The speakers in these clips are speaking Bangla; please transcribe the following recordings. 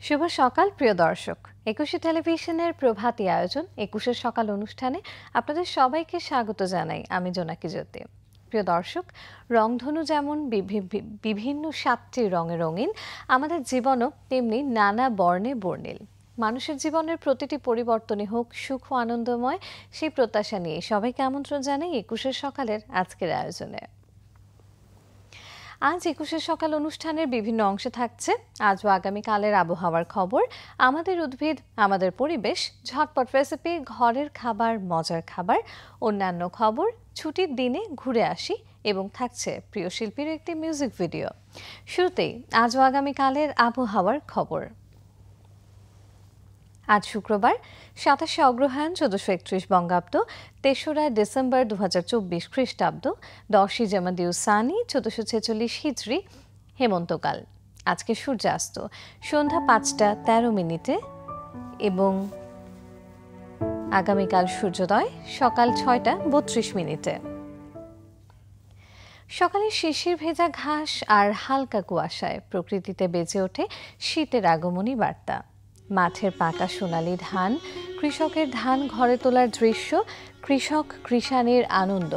শুভ সকাল প্রিয় দর্শক। একুশে টেলিভিশনের প্রভাতী আয়োজন একুশের সকাল অনুষ্ঠানে আপনাদের সবাইকে স্বাগত জানাই। আমি জোনাকি জ্যোতি। প্রিয় দর্শক, রংধনু যেমন বিভিন্ন 7টি রঙে রঙিন, আমাদের জীবনও তেমনি নানা বর্ণে বর্ণিল। মানুষের জীবনের প্রতিটি পরিবর্তনই হোক সুখ ও আনন্দময়, সেই প্রত্যাশা নিয়ে সবাইকে আমন্ত্রণ জানাই একুশের সকালের আজকের আয়োজনে। আজ একুশের সকাল অনুষ্ঠানের বিভিন্ন অংশে থাকছে আজ ও আগামীকালের আবহাওয়ার খবর, আমাদের উদ্ভিদ আমাদের পরিবেশ, ঝটপট রেসিপি, ঘরের খাবার, মজার খাবার, অন্যান্য খবর, ছুটির দিনে ঘুরে আসি এবং থাকছে প্রিয় শিল্পীর একটি মিউজিক ভিডিও। শুরুতেই আজ ও আগামীকালের আবহাওয়ার খবর। আজ শুক্রবার 27শে অগ্রহায়ণ 1431 বঙ্গাব্দ, 3রা ডিসেম্বর 2024 খ্রিস্টাব্দ, 10ই জামাদিউসানি 1446 হিজরি হেমন্তকাল। আজকে সূর্যাস্ত সন্ধ্যা 5টা 13 মিনিটে এবং আগামীকাল সূর্যোদয় সকাল 6টা 32 মিনিটে। সকালে শিশির ভেজা ঘাস আর হালকা কুয়াশায় প্রকৃতিতে বেজে ওঠে শীতের আগমনী বার্তা। মাঠের পাকা সোনালি ধান, কৃষকের ধান ঘরে তোলার দৃশ্য, কৃষক কৃষাণীর আনন্দ,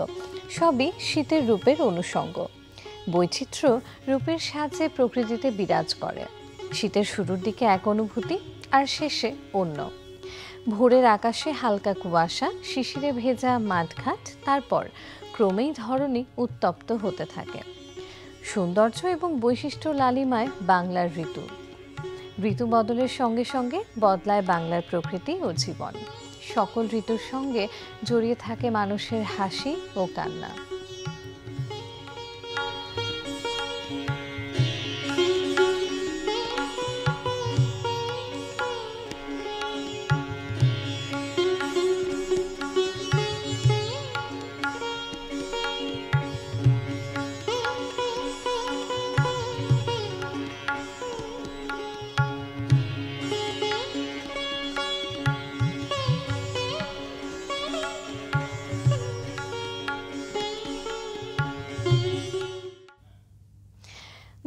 সবই শীতের রূপের অনুষঙ্গ। বৈচিত্র্য রূপের সাহায্যে প্রকৃতিতে বিরাজ করে। শীতের শুরুর দিকে এক অনুভূতি আর শেষে অন্য। ভোরের আকাশে হালকা কুয়াশা, শিশিরে ভেজা মাঠঘাট, তারপর ক্রমেই ধরণী উত্তপ্ত হতে থাকে। সৌন্দর্য এবং বৈশিষ্ট্য লালিমায় বাংলার ঋতু। ঋতু বদলের সঙ্গে সঙ্গে বদলায় বাংলার প্রকৃতি ও জীবন। সকল ঋতুর সঙ্গে জড়িয়ে থাকে মানুষের হাসি ও কান্না।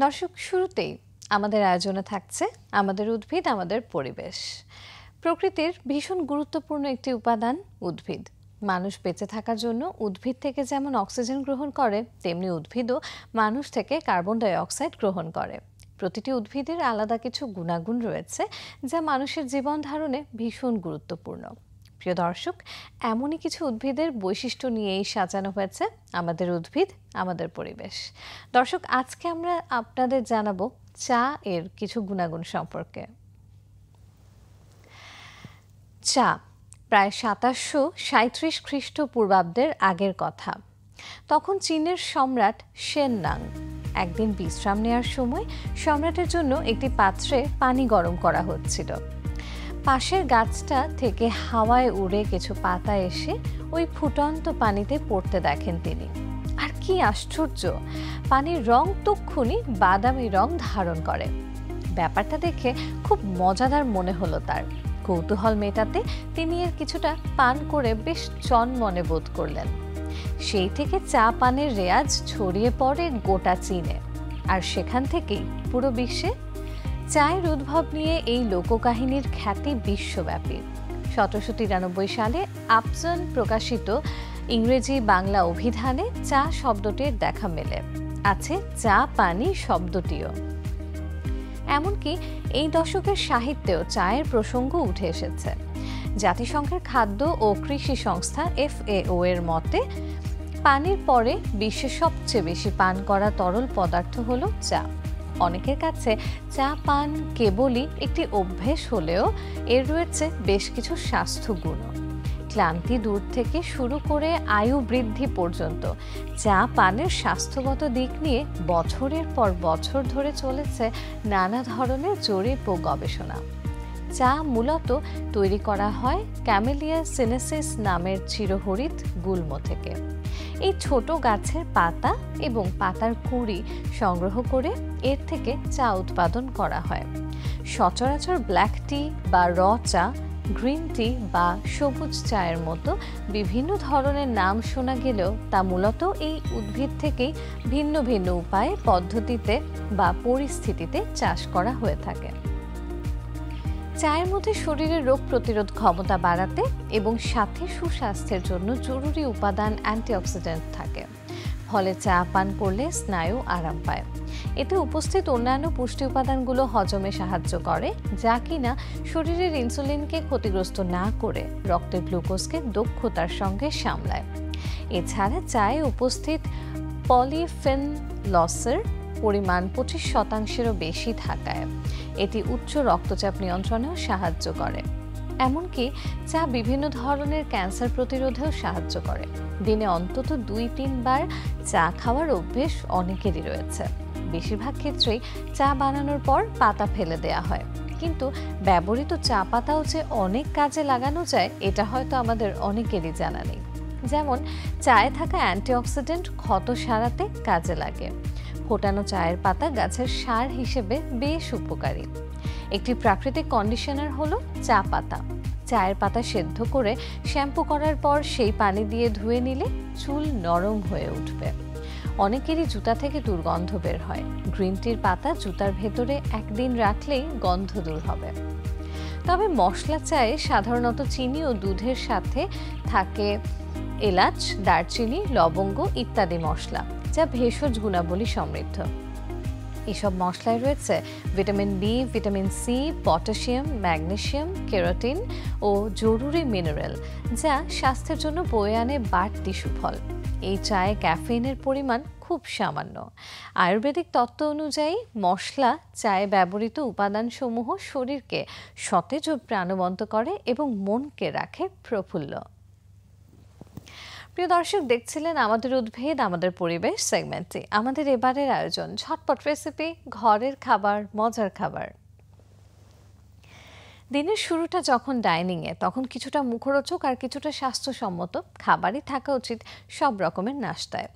দর্শক, শুরুতেই আমাদের আয়োজনে থাকছে আমাদের উদ্ভিদ আমাদের পরিবেশ। প্রকৃতির ভীষণ গুরুত্বপূর্ণ একটি উপাদান উদ্ভিদ। মানুষ বেঁচে থাকার জন্য উদ্ভিদ থেকে যেমন অক্সিজেন গ্রহণ করে, তেমনি উদ্ভিদও মানুষ থেকে কার্বন ডাই অক্সাইড গ্রহণ করে। প্রতিটি উদ্ভিদের আলাদা কিছু গুণাগুণ রয়েছে যা মানুষের জীবন ধারণে ভীষণ গুরুত্বপূর্ণ। প্রিয় দর্শক, এমনই কিছু উদ্ভিদের বৈশিষ্ট্য নিয়েই সাজানো হয়েছে আমাদের উদ্ভিদ আমাদের পরিবেশ। দর্শক, আজকে আমরা আপনাদের জানাবো চা এর কিছু গুণাগুণ সম্পর্কে। চা প্রায় 2737 খ্রিস্টপূর্বাব্দের আগের কথা। তখন চীনের সম্রাট শেন-নাং একদিন বিশ্রাম নেওয়ার সময় সম্রাটের জন্য একটি পাত্রে পানি গরম করা হচ্ছিল। পাশের গাছটা থেকে হাওয়ায় উড়ে কিছু পাতা এসে ওই ফুটন্ত পানিতে পড়তে দেখেন তিনি। আর কি আশ্চর্য, পানির রং তক্ষুনি বাদামি রং ধারণ করে। ব্যাপারটা দেখে খুব মজাদার মনে হলো তার। কৌতূহল মেটাতে তিনি এর কিছুটা পান করে বেশ চনমনে বোধ করলেন। সেই থেকে চা পানের রেয়াজ ছড়িয়ে পড়ে গোটা চীনে, আর সেখান থেকেই পুরো বিশ্বে চায়ের উদ্ভব নিয়ে এই লোককাহিনীর খ্যাতি বিশ্বব্যাপী। 1793 সালে আপজন প্রকাশিত ইংরেজি বাংলা অভিধানে চা শব্দটির দেখা মেলে, আছে চা পানি শব্দটিও। এমনকি এই দশকের সাহিত্যেও চায়ের প্রসঙ্গ উঠে এসেছে। জাতিসংঘের খাদ্য ও কৃষি সংস্থা FAO এর মতে পানির পরে বিশ্বে সবচেয়ে বেশি পান করা তরল পদার্থ হলো চা। অনেকের কাছে চা পান কেবলই একটি অভ্যেস হলেও এর রয়েছে বেশ কিছু স্বাস্থ্য গুণ। ক্লান্তি দূর থেকে শুরু করে আয়ু বৃদ্ধি পর্যন্ত চা পানের স্বাস্থ্যগত দিক নিয়ে বছরের পর বছর ধরে চলেছে নানা ধরনের জরিপ ও গবেষণা। চা মূলত তৈরি করা হয় ক্যামেলিয়া সিনেসিস নামের চিরহরিৎ গুল্ম থেকে। এই ছোট গাছের পাতা এবং পাতার কুঁড়ি সংগ্রহ করে এর থেকে চা উৎপাদন করা হয়। সচরাচর ব্ল্যাক টি বা র চা, গ্রিন টি বা সবুজ চায়ের মতো বিভিন্ন ধরনের নাম শোনা গেলেও তা মূলত এই উদ্ভিদ থেকেই ভিন্ন ভিন্ন উপায়ে, পদ্ধতিতে বা পরিস্থিতিতে চাষ করা হয়ে থাকে। চায়ের মধ্যে শরীরের রোগ প্রতিরোধ ক্ষমতা বাড়াতে এবং সাথে সুস্বাস্থ্যের জন্য জরুরি উপাদান অ্যান্টিঅক্সিডেন্ট থাকে, ফলে চা পান করলে স্নায়ু আরাম পায়। এতে উপস্থিত অন্যান্য পুষ্টি উপাদানগুলো হজমে সাহায্য করে, যা কিনা শরীরের ইনসুলিনকে ক্ষতিগ্রস্ত না করে রক্তের গ্লুকোজকে দক্ষতার সঙ্গে সামলায়। এছাড়া চায়ে উপস্থিত পলিফেনলসের পরিমাণ 25%-এরও বেশি থাকায় এটি উচ্চ রক্তচাপ নিয়ন্ত্রণেও সাহায্য করে। এমনকি চা বিভিন্ন ধরনের ক্যান্সার প্রতিরোধেও সাহায্য করে। দিনে অন্তত 2-3 বার চা খাওয়ার অভ্যেস অনেকেরই রয়েছে। বেশিরভাগ ক্ষেত্রেই চা বানানোর পর পাতা ফেলে দেয়া হয়, কিন্তু ব্যবহৃত চা পাতাও যে অনেক কাজে লাগানো যায় এটা হয়তো আমাদের অনেকেরই জানা নেই। যেমন চায়ে থাকা অ্যান্টিঅক্সিডেন্ট ক্ষত সারাতে কাজে লাগে। ফোটানো চায়ের পাতা গাছের সার হিসেবে বেশ উপকারী। একটি প্রাকৃতিক কন্ডিশনার হলো চা পাতা। চায়ের পাতা সেদ্ধ করে শ্যাম্পু করার পর সেই পানি দিয়ে ধুয়ে নিলে চুল নরম হয়ে উঠবে। অনেকেরই জুতা থেকে দুর্গন্ধ বের হয়। গ্রিন টির পাতা জুতার ভেতরে একদিন রাখলেই গন্ধ দূর হবে। তবে মশলা চায়ে সাধারণত চিনি ও দুধের সাথে থাকে এলাচ, দারচিনি, লবঙ্গ ইত্যাদি মশলা, যা ভেষজ গুণাবলী সমৃদ্ধ। এসব মশলায় রয়েছে vitamin B, vitamin C, potassium, magnesium, carotene ও জরুরি মিনারেল, যা স্বাস্থ্যের জন্য বয়ে আনে বাড়তি সুফল। এই চায়ে ক্যাফেইনের পরিমাণ খুব সামান্য। আয়ুর্বেদিক তত্ত্ব অনুযায়ী মশলা চায়ে ব্যবহৃত উপাদানসমূহ শরীরকে সতেজ ও প্রাণবন্ত করে এবং মনকে রাখে প্রফুল্ল। প্রিয় দর্শক, দেখছিলেন আমাদের উদ্ভিদ আমাদের পরিবেশ সেগমেন্টে। আমাদের এবারের আয়োজন ঝটপট রেসিপি, ঘরের খাবার, মজার খাবার। দিনের শুরুটা যখন ডাইনিংয়ে, তখন কিছুটা মুখরোচক আর কিছুটা স্বাস্থ্যসম্মত খাবারই থাকা উচিত সব রকমের নাস্তায়।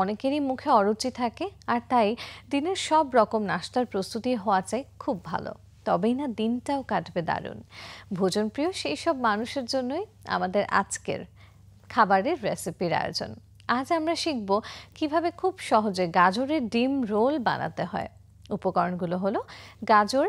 অনেকেরই মুখে অরুচি থাকে, আর তাই দিনের সব রকম নাস্তার প্রস্তুতি হওয়া চাই খুব ভালো, তবেই না দিনটাও কাটবে দারুণ। ভোজনপ্রিয় সেই সব মানুষের জন্যই আমাদের আজকের খাবারের রেসিপির আয়োজন। আজ আমরা শিখব কিভাবে খুব সহজে গাজরের ডিম রোল বানাতে হয়। উপকরণগুলো হলো গাজর,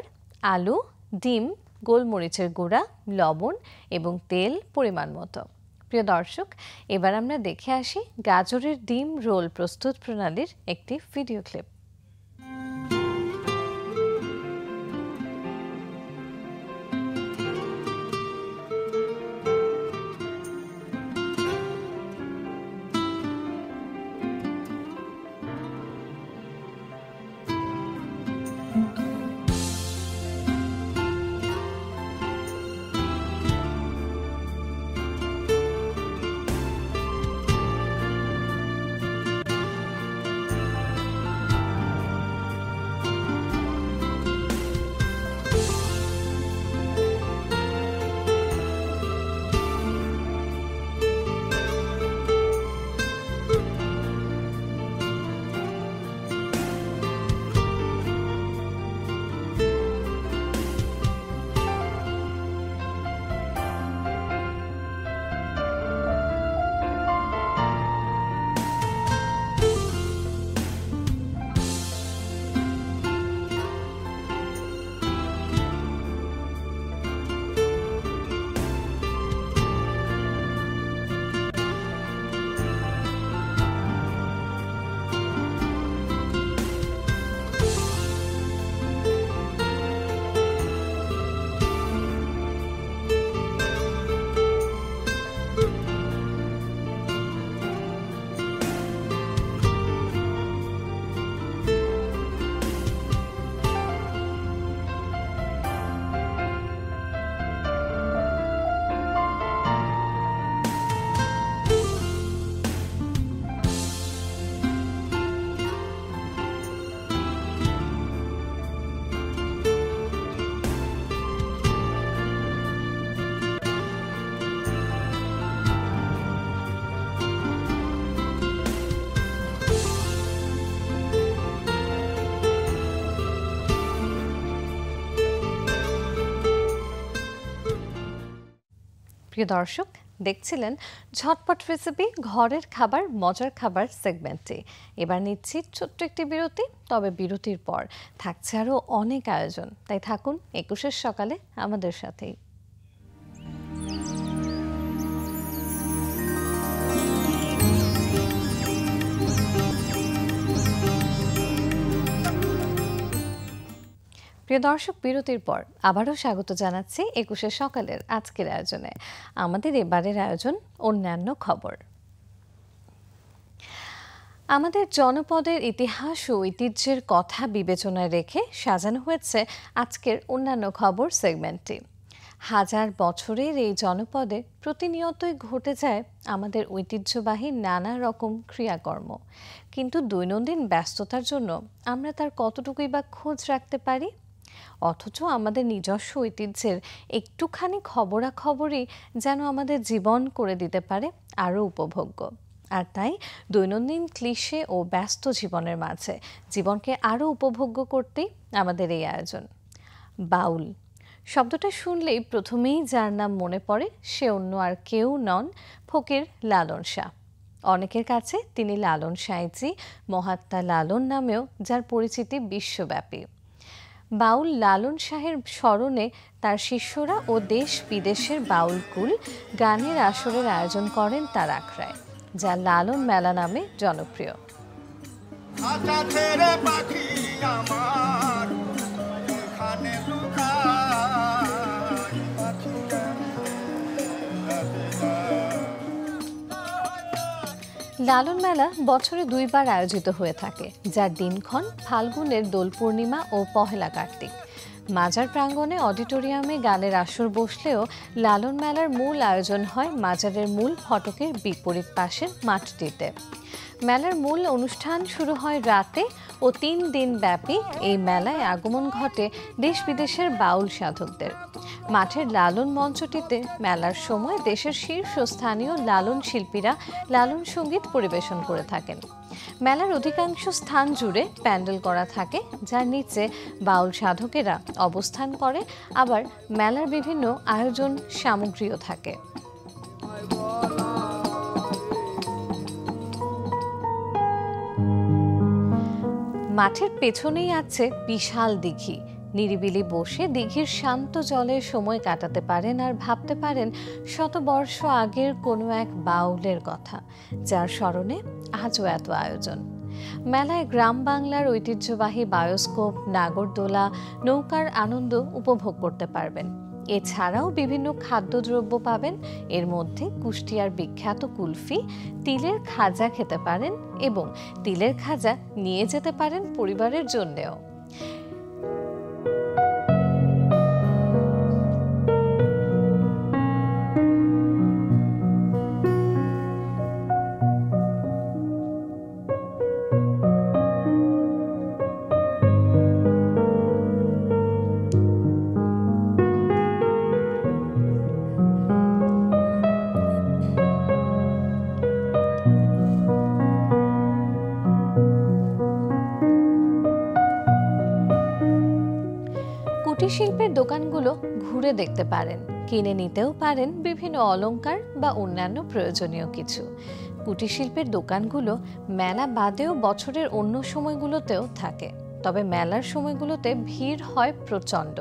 আলু, ডিম, গোলমরিচের গুঁড়া, লবণ এবং তেল পরিমাণ মতো। প্রিয় দর্শক, এবার আমরা দেখে আসি গাজরের ডিম রোল প্রস্তুত প্রণালীর একটি ভিডিও ক্লিপ। প্রিয় দর্শক, দেখছিলেন ঝটপট রেসিপি, ঘরের খাবার, মজার খাবার সেগমেন্টে। এবার নিচ্ছি ছোট্ট একটি বিরতি, তবে বিরতির পর থাকছে আরও অনেক আয়োজন, তাই থাকুন ২১ সকালে আমাদের সাথেই। প্রিয় দর্শক, বিরতির পর আবারও স্বাগত জানাচ্ছি ২১ সকালের আজকের আয়োজনে। আমাদের এবারের আয়োজন অন্যান্য খবর। আমাদের জনপদের ইতিহাস ও ঐতিহ্যের কথা বিবেচনায় রেখে সাজানো হয়েছে আজকের অন্যান্য খবর সেগমেন্টটি। হাজার বছরের এই জনপদে প্রতিনিয়তই ঘটে যায় আমাদের ঐতিহ্যবাহী নানা রকম ক্রিয়াকর্ম, কিন্তু দৈনন্দিন ব্যস্ততার জন্য আমরা তার কতটুকুই বা খোঁজ রাখতে পারি। অথচ আমাদের নিজস্ব ঐতিহ্যের একটুখানি খবরাখবরই যেন আমাদের জীবন করে দিতে পারে আরও উপভোগ্য। আর তাই দৈনন্দিন ক্লিশে ও ব্যস্ত জীবনের মাঝে জীবনকে আরও উপভোগ্য করতেই আমাদের এই আয়োজন। বাউল শব্দটা শুনলেই প্রথমেই যার নাম মনে পড়ে সে অন্য আর কেউ নন, ফকির লালন শাহ। অনেকের কাছে তিনি লালন সাঁইজি, মহাত্মা লালন নামেও যার পরিচিতি বিশ্বব্যাপী। বাউল লালন শাহের স্মরণে তার শিষ্যরা ও দেশ বিদেশের বাউল কুল গানের আসরের আয়োজন করেন তার আখড়ায়, যা লালন মেলা নামে জনপ্রিয়। লালন মেলা বছরে ২ বার আয়োজিত হয়ে থাকে, যার দিনক্ষণ ফাল্গুনের দোল পূর্ণিমা ও পহেলা কার্তিক। মাজার প্রাঙ্গণে অডিটোরিয়ামে গানের আসর বসলেও লালন মেলার মূল আয়োজন হয় মাজারের মূল ফটকের বিপরীত পাশের মাঠটিতে। মেলার মূল অনুষ্ঠান শুরু হয় রাতে ও ৩ দিন ব্যাপী এই মেলায় আগমন ঘটে দেশ বিদেশের বাউল সাধকদের। মাঠের লালন মঞ্চটিতে মেলার সময় দেশের শীর্ষস্থানীয় লালন শিল্পীরা লালন সঙ্গীত পরিবেশন করে থাকেন। মেলার অধিকাংশ স্থান জুড়ে প্যান্ডেল করা থাকে, যার নিচে বাউল সাধকেরা অবস্থান করে। আবার মেলার বিভিন্ন আয়োজন সামগ্রীও থাকে। মাঠের পেছনেই আছে বিশাল দিঘি। নিরিবিলি বসে দিঘির শান্ত জলে সময় কাটাতে পারেন আর ভাবতে পারেন শতবর্ষ আগের কোনো এক বাউলের কথা, যার স্মরণে আজও এত আয়োজন। মেলায় গ্রাম বাংলার ঐতিহ্যবাহী বায়োস্কোপ, নাগরদোলা, নৌকার আনন্দ উপভোগ করতে পারবেন। এছাড়াও বিভিন্ন খাদ্যদ্রব্য পাবেন। এর মধ্যে কুষ্টিয়ার বিখ্যাত কুলফি, তিলের খাজা খেতে পারেন এবং তিলের খাজা নিয়ে যেতে পারেন পরিবারের জন্যেও। কুটির শিল্পের দোকানগুলো ঘুরে দেখতে পারেন, কিনে নিতেও পারেন বিভিন্ন অলংকার বা অন্যান্য প্রয়োজনীয় কিছু। কুটির শিল্পের দোকানগুলো মেলা বাদেও বছরের অন্য সময়গুলোতেও থাকে, তবে মেলার সময়গুলোতে ভিড় হয় প্রচণ্ড।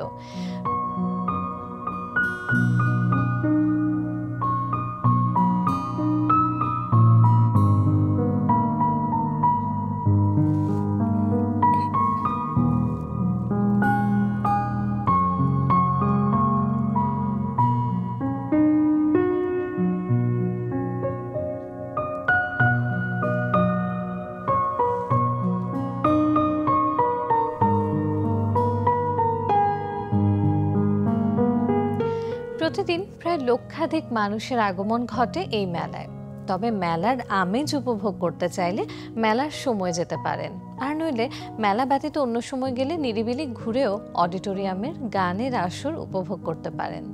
প্রতিদিন প্রায় লক্ষাধিক মানুষের আগমন ঘটে এই মেলায়। তবে মেলার আমেজ উপভোগ করতে চাইলে মেলার সময় যেতে পারেন, আর নইলে মেলা ব্যতীত অন্য সময় গেলে নিরিবিলি ঘুরেও অডিটোরিয়ামের গানের আসর উপভোগ করতে পারেন।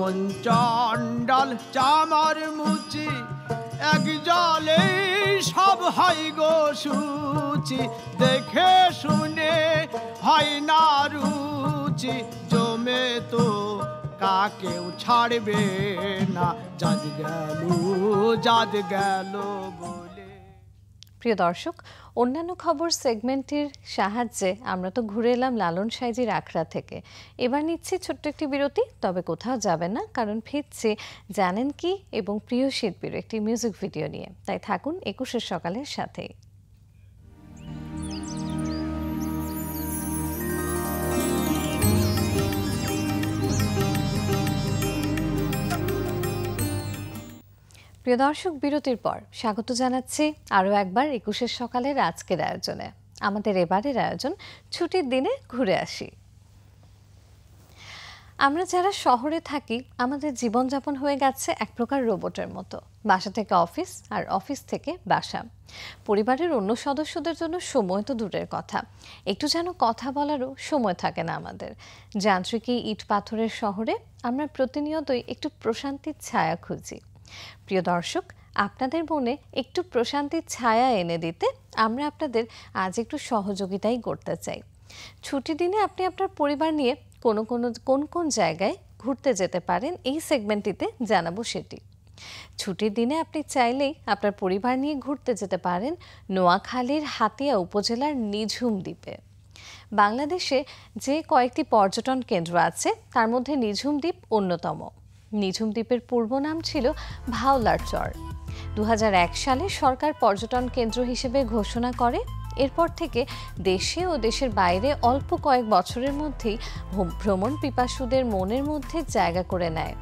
এমন চণ্ডাল চামার মুচি এক জলে সব হয় গো সূচি দেখে শুনে হয় না রুচি জমে তো কাকেও ছাড়বে না জাদ গেল বলে। প্রিয় দর্শক, অন্যান্য খবর সেগমেন্টের সাহায্যে আমরা তো ঘুরে এলাম লালন সাইজির আখড়া থেকে। এবার নিচ্ছি ছোট্ট একটি বিরতি, তবে কোথাও যাবে না, কারণ ফিরছে জানেন কি এবং প্রিয় শিল্পীর একটি মিউজিক ভিডিও নিয়ে। তাই থাকুন ২১ সকালের সাথেই। প্রিয় দর্শক, বিরতির পর স্বাগত জানাচ্ছি আরও একবার ২১ সকালের আজকের আয়োজনে। আমাদের এবারের আয়োজন ছুটির দিনে ঘুরে আসি। আমরা যারা শহরে থাকি, আমাদের জীবনযাপন হয়ে গেছে এক প্রকার রোবটের মতো। বাসা থেকে অফিস আর অফিস থেকে বাসা। পরিবারের অন্য সদস্যদের জন্য সময় তো দূরের কথা, একটু যেন কথা বলারও সময় থাকে না আমাদের। যান্ত্রিক ইট পাথরের শহরে আমরা প্রতিনিয়তই একটু প্রশান্তির ছায়া খুঁজি। প্রিয় দর্শক, আপনাদের মনে একটু প্রশান্তির ছায়া এনে দিতে আমরা আপনাদের আজ একটু সহযোগিতাই করতে চাই। ছুটির দিনে আপনি আপনার পরিবার নিয়ে কোন জায়গায় ঘুরতে যেতে পারেন, এই সেগমেন্টটিতে জানাবো সেটি। ছুটির দিনে আপনি চাইলেই আপনার পরিবার নিয়ে ঘুরতে যেতে পারেন নোয়াখালীর হাতিয়া উপজেলার নিঝুম দ্বীপে। বাংলাদেশে যে কয়েকটি পর্যটন কেন্দ্র আছে তার মধ্যে নিঝুম দ্বীপ অন্যতম। নিঝুম দ্বীপের পূর্ব নাম ছিল ভাওলার চর। ২০০১ সালে সরকার পর্যটন কেন্দ্র হিসেবে ঘোষণা করে। এরপর থেকে দেশে ও দেশের বাইরে অল্প কয়েক বছরের মধ্যেই ভ্রমণ পিপাসুদের মনের মধ্যে জায়গা করে নেয়।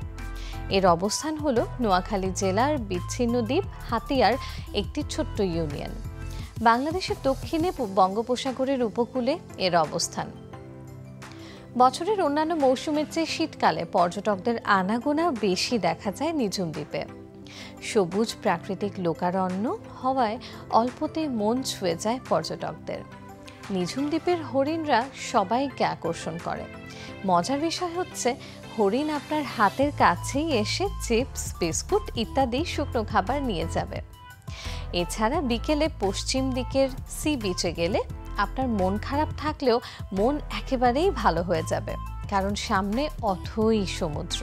এর অবস্থান হল নোয়াখালী জেলার বিচ্ছিন্ন দ্বীপ হাতিয়ার একটি ছোট্ট ইউনিয়ন। বাংলাদেশের দক্ষিণে বঙ্গোপসাগরের উপকূলে এর অবস্থান। বছরের অন্যান্য মৌসুমের চেয়ে শীতকালে পর্যটকদের আনাগোনা বেশি দেখা যায় নিঝুম দ্বীপে। সবুজ প্রাকৃতিক লোকারণ্য হওয়ায় অল্পতেই মন ছুঁয়ে যায় পর্যটকদের। নিঝুম দ্বীপের হরিণরা সবাইকে আকর্ষণ করে। মজার বিষয় হচ্ছে, হরিণ আপনার হাতের কাছেই এসে চিপস, বিস্কুট ইত্যাদি শুকনো খাবার নিয়ে যাবে। এছাড়া বিকেলে পশ্চিম দিকের সি বিচে গেলে আপনার মন খারাপ থাকলেও মন একেবারেই ভালো হয়ে যাবে, কারণ সামনে অথই সমুদ্র।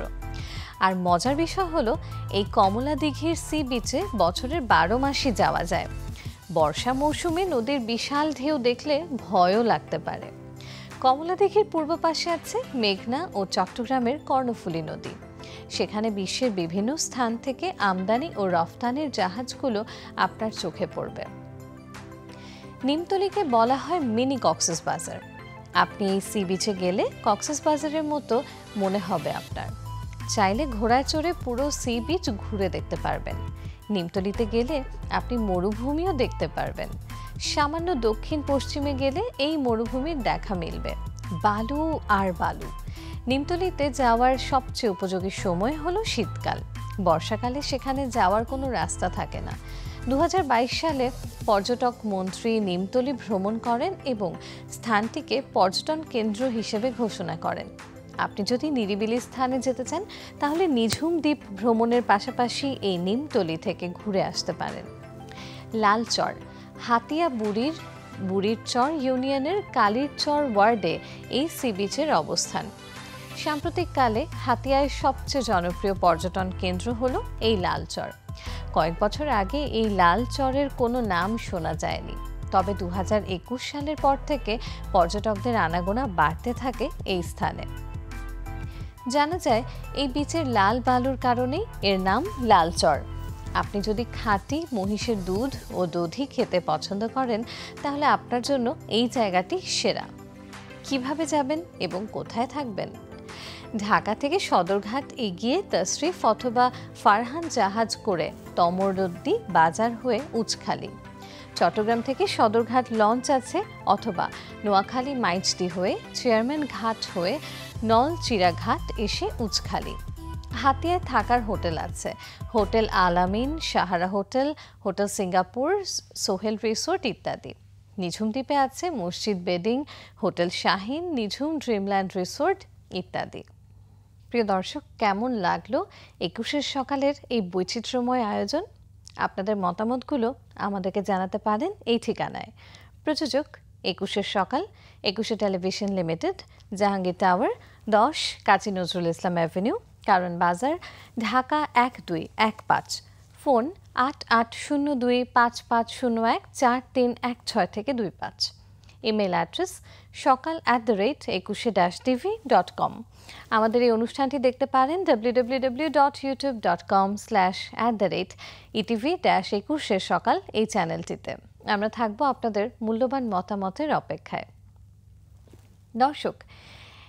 আর মজার বিষয় হলো, এই কমলা দিঘির সি বিচে বছরের ১২ মাসই যাওয়া যায়। বর্ষা মৌসুমে নদীর বিশাল ঢেউ দেখলে ভয়ও লাগতে পারে। কমলা দিঘির পূর্ব পাশে আছে মেঘনা ও চট্টগ্রামের কর্ণফুলী নদী। সেখানে বিশ্বের বিভিন্ন স্থান থেকে আমদানি ও রফতানির জাহাজগুলো আপনার চোখে পড়বে। নিমতলীকে বলা হয় মিনি কক্সবাজার। আপনি এই সি বিচে গেলে কক্সবাজারের মতো মনে হবে আপনার। চাইলে ঘোড়ায় চড়ে পুরো সি বিচ ঘুরে দেখতে পারবেন। নিমতলীতে গেলে আপনি মরুভূমিও দেখতে পারবেন। সামান্য দক্ষিণ পশ্চিমে গেলে এই মরুভূমির দেখা মিলবে, বালু আর বালু। নিমতলীতে যাওয়ার সবচেয়ে উপযোগী সময় হলো শীতকাল। বর্ষাকালে সেখানে যাওয়ার কোনো রাস্তা থাকে না। ২০২২ সালে পর্যটক মন্ত্রী নিমতলী ভ্রমণ করেন এবং স্থানটিকে পর্যটন কেন্দ্র হিসেবে ঘোষণা করেন। আপনি যদি নিরিবিলি স্থানে যেতে চান, তাহলে নিঝুম দ্বীপ ভ্রমণের পাশাপাশি এই নিমতলী থেকে ঘুরে আসতে পারেন। লালচর হাতিয়া বুড়ির চর ইউনিয়নের কালীর চর ওয়ার্ডে এই সি বিচের অবস্থান। সাম্প্রতিককালে হাতিয়ায় সবচেয়ে জনপ্রিয় পর্যটন কেন্দ্র হলো এই লালচর। কয়েক বছর আগে এই লালচরের কোনো নাম শোনা যায়নি, তবে ২০২১ সালের পর থেকে পর্যটকদের আনাগোনা বাড়তে থাকে এই স্থানে। জানা যায়, এই বিচের লাল বালুর কারণেই এর নাম লালচর। আপনি যদি খাঁটি মহিষের দুধ ও দধি খেতে পছন্দ করেন, তাহলে আপনার জন্য এই জায়গাটি সেরা। কিভাবে যাবেন এবং কোথায় থাকবেন? ঢাকা থেকে সদরঘাট এগিয়ে তশরিফ অথবা ফারহান জাহাজ করে তমরদ্দি বাজার হয়ে উঁচখালি। চট্টগ্রাম থেকে সদরঘাট লঞ্চ আছে, অথবা নোয়াখালী মাইজদি হয়ে চেয়ারম্যান ঘাট হয়ে নলচিরাঘাট এসে উঁচখালি। হাতিয়ায় থাকার হোটেল আছে, হোটেল আলামিন, Sahara hotel, hotel Singapore, Sohel resort ইত্যাদি। নিঝুম দ্বীপে আছে মসজিদ বেডিং, হোটেল শাহিন, নিঝুম ড্রিমল্যান্ড রিসোর্ট ইত্যাদি। প্রিয় দর্শক, কেমন লাগলো 21 সকালের এই বৈচিত্র্যময় আয়োজন? আপনাদের মতামতগুলো আমাদেরকে জানাতে পারেন এই ঠিকানায়। প্রযোজক 21 Sakal, 21 television limited, Jahangir tower, 10 Kazi Nazrul Islam avenue, Karwan Bazar, Dhaka 1215। Phone 88025501 4316 থেকে 25। ইমেল অ্যাড্রেস সকাল@21-tv.com। আমাদের এই অনুষ্ঠানটি দেখতে পারেন www.youtube.com/@etv-21 সকাল এই চ্যানেলটিতে। আমরা থাকবো আপনাদের মূল্যবান মতামতের অপেক্ষায়। দর্শক,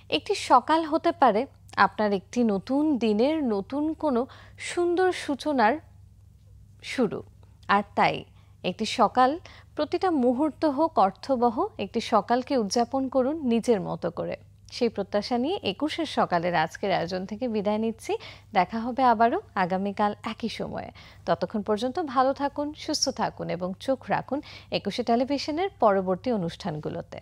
একটি সকাল হতে পারে আপনার একটি নতুন দিনের নতুন কোনো সুন্দর সূচনার শুরু। আর তাই একটি সকাল, প্রতিটা মুহূর্ত হোক অর্থবহ, একটি সকালকে উদযাপন করুন নিজের মতো করে। সেই প্রত্যাশা নিয়ে 21 সকালের আজকের আয়োজন থেকে বিদায় নিচ্ছি। দেখা হবে আবারও আগামীকাল একই সময়ে। ততক্ষণ পর্যন্ত ভালো থাকুন, সুস্থ থাকুন এবং চোখ রাখুন 21 টেলিভিশনের পরবর্তী অনুষ্ঠানগুলোতে।